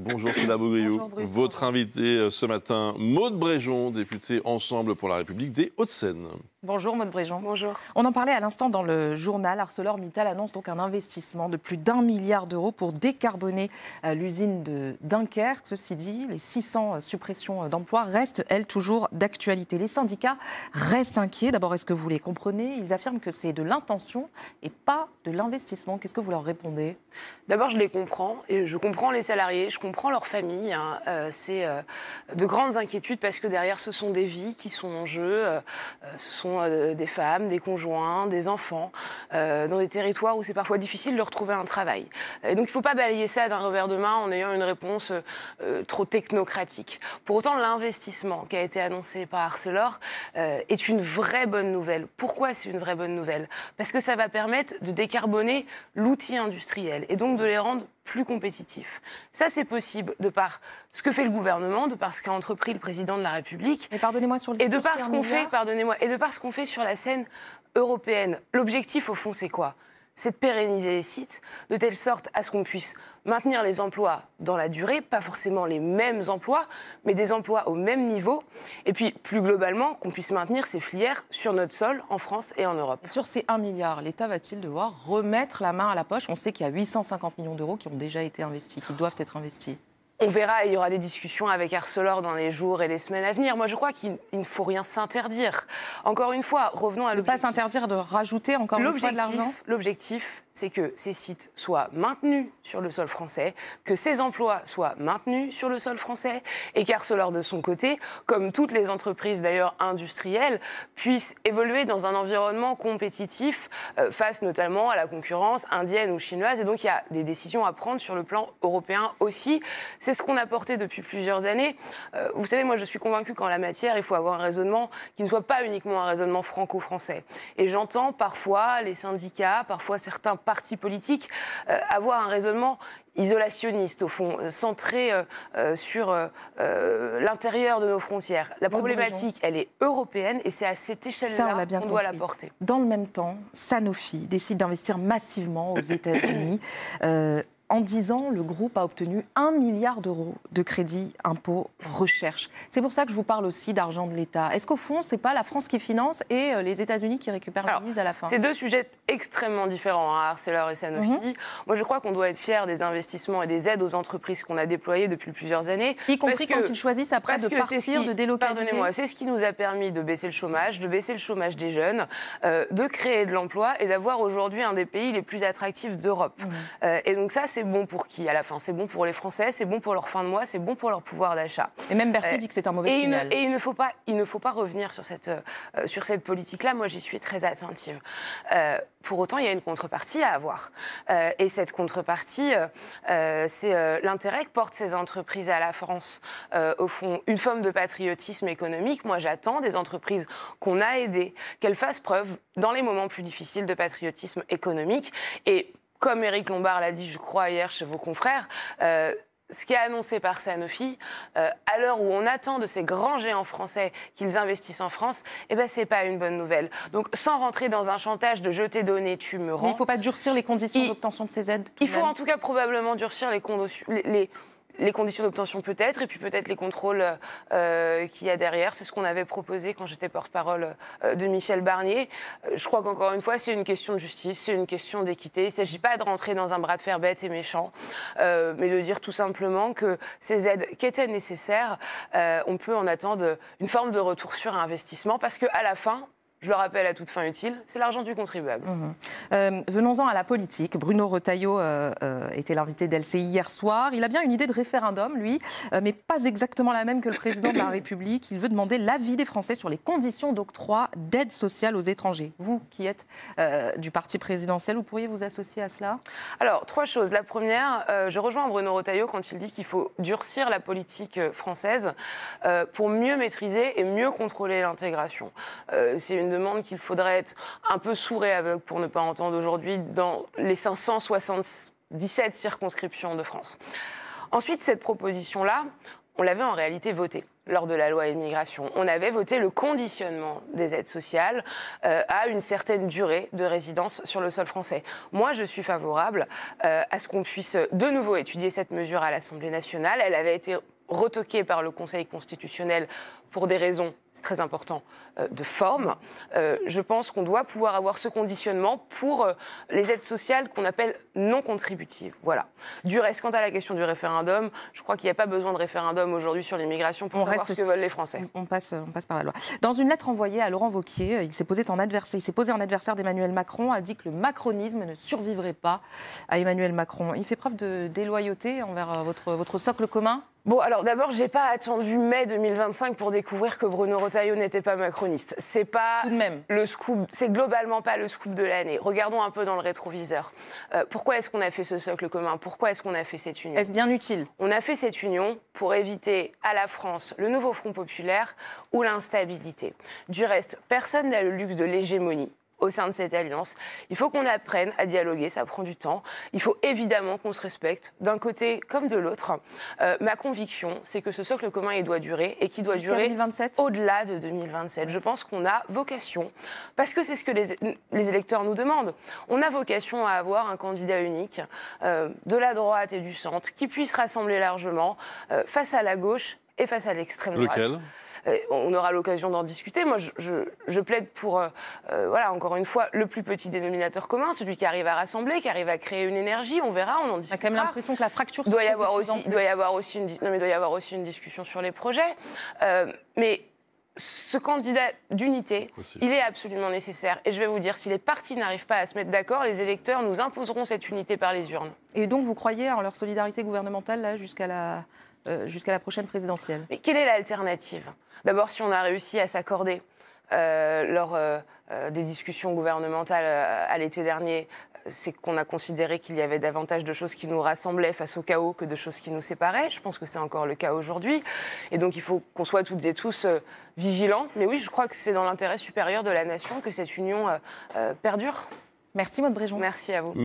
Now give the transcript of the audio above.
Bonjour Céla Beaugriou. Bonjour Bruce. Votre invité ce matin, Maude Bréjon, députée Ensemble pour la République des Hauts-de-Seine. Bonjour Maude Bréjon. Bonjour. On en parlait à l'instant dans le journal. ArcelorMittal annonce donc un investissement de plus d'1 milliard d'euros pour décarboner l'usine de Dunkerque. Ceci dit, les 600 suppressions d'emplois restent, elles, toujours d'actualité. Les syndicats restent inquiets. D'abord, est-ce que vous les comprenez? Ils affirment que c'est de l'intention et pas de l'investissement. Qu'est-ce que vous leur répondez? D'abord, je les comprends. Et je comprends les salariés, je comprends leurs familles. C'est de grandes inquiétudes parce que derrière, ce sont des vies qui sont en jeu. Ce sont des femmes, des conjoints, des enfants, dans des territoires où c'est parfois difficile de retrouver un travail. Et donc il ne faut pas balayer ça d'un revers de main en ayant une réponse trop technocratique. Pour autant, l'investissement qui a été annoncé par Arcelor est une vraie bonne nouvelle. Pourquoi c'est une vraie bonne nouvelle? Parce que ça va permettre de décarboner l'outil industriel et donc de les rendre plus compétitifs. Ça, c'est possible de par ce que fait le gouvernement, de par ce qu'a entrepris le président de la République, et pardonnez-moi sur le et de par ce qu'on fait, et de par ce qu'on fait sur la scène européenne. L'objectif, au fond, c'est quoi? C'est de pérenniser les sites de telle sorte à ce qu'on puisse maintenir les emplois dans la durée, pas forcément les mêmes emplois, mais des emplois au même niveau, et puis plus globalement qu'on puisse maintenir ces filières sur notre sol, en France et en Europe. Sur ces 1 milliard, l'État va-t-il devoir remettre la main à la poche? On sait qu'il y a 850 millions d'euros qui ont déjà été investis, qui doivent être investis. On verra, il y aura des discussions avec Arcelor dans les jours et les semaines à venir. Moi, je crois qu'il ne faut rien s'interdire. Encore une fois, revenons à l'objectif. Ne pas s'interdire de rajouter encore une fois de l'argent. L'objectif, c'est que ces sites soient maintenus sur le sol français, que ces emplois soient maintenus sur le sol français et qu'Arcelor, de son côté, comme toutes les entreprises d'ailleurs industrielles, puisse évoluer dans un environnement compétitif face notamment à la concurrence indienne ou chinoise. Et donc, il y a des décisions à prendre sur le plan européen aussi. C'est ce qu'on a porté depuis plusieurs années. Vous savez, moi, je suis convaincue qu'en la matière, il faut avoir un raisonnement qui ne soit pas uniquement un raisonnement franco-français. Et j'entends parfois les syndicats, parfois certains partis politiques, avoir un raisonnement isolationniste, au fond, centré sur l'intérieur de nos frontières. La problématique, elle est européenne et c'est à cette échelle-là qu'on doit la porter. Dans le même temps, Sanofi décide d'investir massivement aux États-Unis. En 10 ans, le groupe a obtenu 1 milliard d'euros de crédit impôt recherche. C'est pour ça que je vous parle aussi d'argent de l'État. Est-ce qu'au fond, ce n'est pas la France qui finance et les États-Unis qui récupèrent la mise à la fin? C'est deux sujets extrêmement différents, Arcelor et Sanofi. Moi, je crois qu'on doit être fiers des investissements et des aides aux entreprises qu'on a déployées depuis plusieurs années. Y compris quand ils choisissent après de partir, de délocaliser. Pardonnez-moi, c'est ce qui nous a permis de baisser le chômage des jeunes, de créer de l'emploi et d'avoir aujourd'hui un des pays les plus attractifs d'Europe. Et donc ça, c'est bon pour qui à la fin? C'est bon pour les Français, c'est bon pour leur fin de mois, c'est bon pour leur pouvoir d'achat. Et même Bercy dit que c'est un mauvais signal. Et il ne faut pas revenir sur cette politique-là. Moi, j'y suis très attentive. Pour autant, il y a une contrepartie à avoir. Et cette contrepartie, c'est l'intérêt que portent ces entreprises à la France. Au fond, une forme de patriotisme économique. Moi, j'attends des entreprises qu'on a aidées, qu'elles fassent preuve, dans les moments plus difficiles, de patriotisme économique. Et comme Éric Lombard l'a dit, je crois, hier chez vos confrères, ce qui est annoncé par Sanofi, à l'heure où on attend de ces grands géants français qu'ils investissent en France, eh ben, c'est pas une bonne nouvelle. Donc, sans rentrer dans un chantage de je t'ai donné, tu me rends. Mais il ne faut pas durcir les conditions d'obtention de ces aides? Il faut en tout cas probablement durcir les conditions d'obtention peut-être, et puis peut-être les contrôles qu'il y a derrière. C'est ce qu'on avait proposé quand j'étais porte-parole de Michel Barnier. Je crois qu'encore une fois, c'est une question de justice, c'est une question d'équité. Il ne s'agit pas de rentrer dans un bras de fer bête et méchant, mais de dire tout simplement que ces aides qui étaient nécessaires, on peut en attendre une forme de retour sur investissement, parce qu'à la fin, je le rappelle à toute fin utile, c'est l'argent du contribuable. Venons-en à la politique. Bruno Retailleau était l'invité d'LCI hier soir. Il a bien une idée de référendum, lui, mais pas exactement la même que le président de la République. Il veut demander l'avis des Français sur les conditions d'octroi d'aide sociale aux étrangers. Vous, qui êtes du parti présidentiel, vous pourriez vous associer à cela? Alors, 3 choses. La première, je rejoins Bruno Retailleau quand il dit qu'il faut durcir la politique française pour mieux maîtriser et mieux contrôler l'intégration. C'est une demande qu'il faudrait être un peu sourd et aveugle pour ne pas entendre aujourd'hui dans les 577 circonscriptions de France. Ensuite, cette proposition-là, on l'avait en réalité votée. lors de la loi immigration. On avait voté le conditionnement des aides sociales à une certaine durée de résidence sur le sol français. Moi, je suis favorable à ce qu'on puisse de nouveau étudier cette mesure à l'Assemblée nationale. Elle avait été retoquée par le Conseil constitutionnel pour des raisons, c'est très important, de forme. Je pense qu'on doit pouvoir avoir ce conditionnement pour les aides sociales qu'on appelle non contributives. Voilà. Du reste, quant à la question du référendum, je crois qu'il n'y a pas besoin de référendum aujourd'hui sur l'immigration pour savoir ce que veulent les Français. On passe par la loi. Dans une lettre envoyée à Laurent Wauquiez, il s'est posé en adversaire d'Emmanuel Macron, a dit que le macronisme ne survivrait pas à Emmanuel Macron. Il fait preuve de déloyauté envers votre socle commun ? Bon, alors d'abord, j'ai pas attendu mai 2025 pour découvrir que Bruno Retailleau n'était pas macroniste. C'est pas tout de même le scoop, c'est globalement pas le scoop de l'année. Regardons un peu dans le rétroviseur. Pourquoi est-ce qu'on a fait ce socle commun? Pourquoi est-ce qu'on a fait cette union? Est-ce bien utile? On a fait cette union pour éviter à la France le nouveau Front populaire ou l'instabilité. Du reste, personne n'a le luxe de l'hégémonie au sein de cette alliance. Il faut qu'on apprenne à dialoguer, ça prend du temps. Il faut évidemment qu'on se respecte d'un côté comme de l'autre. Ma conviction, c'est que ce socle commun, il doit durer et qu'il doit durer au-delà de 2027. Je pense qu'on a vocation, parce que c'est ce que les électeurs nous demandent, on a vocation à avoir un candidat unique de la droite et du centre qui puisse rassembler largement face à la gauche et face à l'extrême droite. Lequel ? On aura l'occasion d'en discuter. Moi, je plaide pour, voilà, encore une fois, le plus petit dénominateur commun, celui qui arrive à rassembler, qui arrive à créer une énergie. On verra, on en discutera. On a quand même l'impression que la fracture il doit y avoir aussi une discussion sur les projets. Mais ce candidat d'unité, il est absolument nécessaire. Et je vais vous dire, si les partis n'arrivent pas à se mettre d'accord, les électeurs nous imposeront cette unité par les urnes. Et donc, vous croyez en leur solidarité gouvernementale là, jusqu'à la prochaine présidentielle? Mais quelle est l'alternative? D'abord, si on a réussi à s'accorder lors des discussions gouvernementales à l'été dernier, c'est qu'on a considéré qu'il y avait davantage de choses qui nous rassemblaient face au chaos que de choses qui nous séparaient. Je pense que c'est encore le cas aujourd'hui. Et donc, il faut qu'on soit toutes et tous vigilants. Mais oui, je crois que c'est dans l'intérêt supérieur de la nation que cette union perdure. Merci Maude Bréjon. Merci à vous.